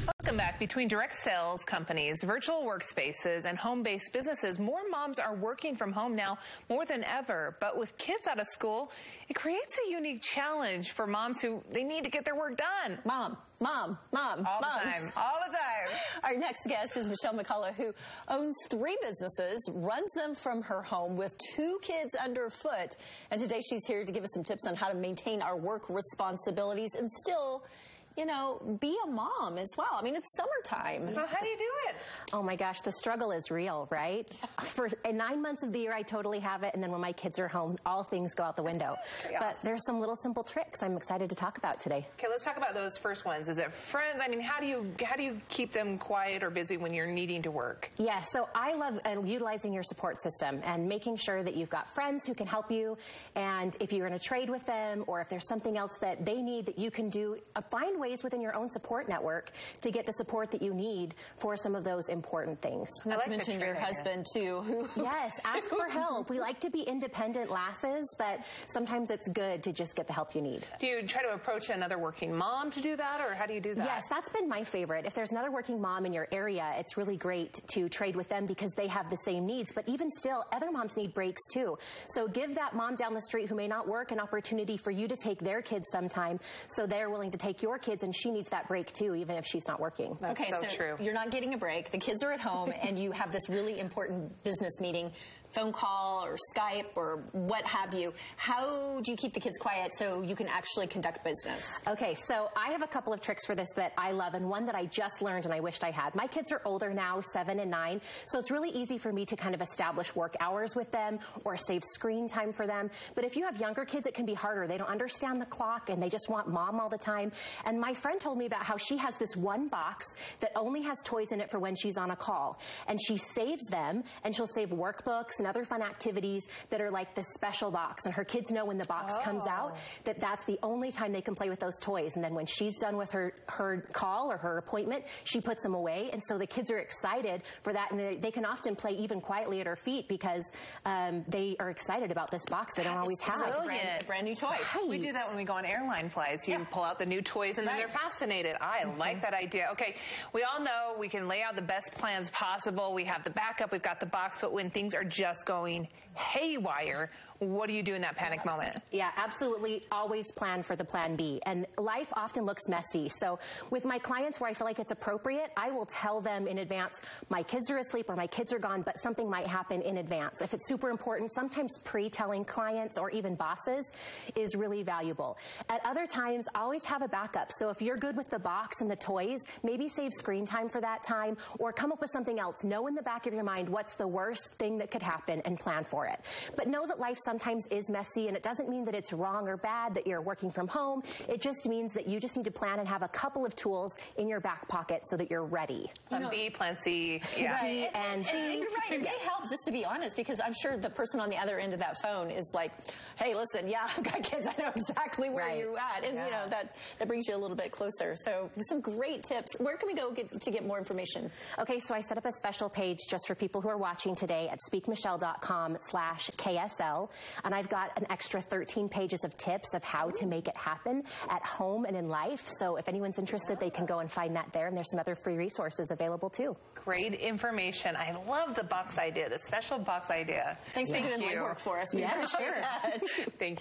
Welcome back. Between direct sales companies, virtual workspaces, and home-based businesses, more moms are working from home now more than ever. But with kids out of school, it creates a unique challenge for moms who they need to get their work done. Mom. All the time. Our next guest is Michelle McCullough, who owns 3 businesses, runs them from her home with 2 kids underfoot. And today she's here to give us some tips on how to maintain our work responsibilities and still, you know, be a mom as well. I mean, it's summertime. So how do you do it? Oh my gosh, the struggle is real, right? For 9 months of the year, I totally have it. And then when my kids are home, all things go out the window. But there's some little simple tricks I'm excited to talk about today. Okay, let's talk about those first ones. Is it friends? I mean, how do you keep them quiet or busy when you're needing to work? Yeah, so I love utilizing your support system and making sure that you've got friends who can help you. And if you're in a trade with them, or if there's something else that they need that you can do, find ways within your own support network to get the support that you need for some of those important things. Not to mention your husband, too. Yes, ask for help. We like to be independent lasses, but sometimes it's good to just get the help you need. Do you try to approach another working mom to do that, or how do you do that? Yes, that's been my favorite. If there's another working mom in your area, it's really great to trade with them because they have the same needs. But even still, other moms need breaks, too. So give that mom down the street who may not work an opportunity for you to take their kids sometime so they're willing to take your kids, and she needs that break too, even if she's not working. That's so true. You're not getting a break. The kids are at home and you have this really important business meeting, phone call or Skype or what have you. How do you keep the kids quiet so you can actually conduct business? Okay, so I have a couple of tricks for this that I love, and one that I just learned and I wished I had. My kids are older now, 7 and 9, so it's really easy for me to kind of establish work hours with them or save screen time for them. But if you have younger kids, it can be harder. They don't understand the clock and they just want mom all the time. And my friend told me about how she has this one box that only has toys in it for when she's on a call. And she saves them, and she'll save workbooks and other fun activities that are like the special box. And her kids know when the box comes out that that's the only time they can play with those toys. And then when she's done with her call or her appointment, she puts them away. And so the kids are excited for that. And they can often play even quietly at her feet because they are excited about this box they don't always have. Brand new toy. Right. We do that when we go on airline flights. You pull out the new toys and then they're fascinated. I like that idea. Okay, we all know we can lay out the best plans possible. We have the backup, we've got the box, but when things are just going haywire, what do you do in that panic moment? Yeah, absolutely. Always plan for the plan B. And life often looks messy. So with my clients where I feel like it's appropriate, I will tell them in advance, my kids are asleep or my kids are gone, but something might happen in advance. If it's super important, sometimes pre-telling clients or even bosses is really valuable. At other times, always have a backup. So if you're good with the box and the toys, maybe save screen time for that time or come up with something else. Know in the back of your mind what's the worst thing that could happen and plan for it. But know that life sometimes is messy, and it doesn't mean that it's wrong or bad that you're working from home. It just means that you just need to plan and have a couple of tools in your back pocket so that you're ready. Plan B, plan C, D and Z. And you're right. It may help, just to be honest, because I'm sure the person on the other end of that phone is like, hey, listen, yeah, I've got kids. I know exactly where you're at. And, you know, that brings you a little bit closer. So some great tips. Where can we go to get more information? Okay, so I set up a special page just for people who are watching today at speakmichelle.com/KSL. And I've got an extra 13 pages of tips of how to make it happen at home and in life. So if anyone's interested, they can go and find that there. And there's some other free resources available, too. Great information. I love the box idea, the special box idea. Thanks for doing my work for us. Yeah, sure. Thank you.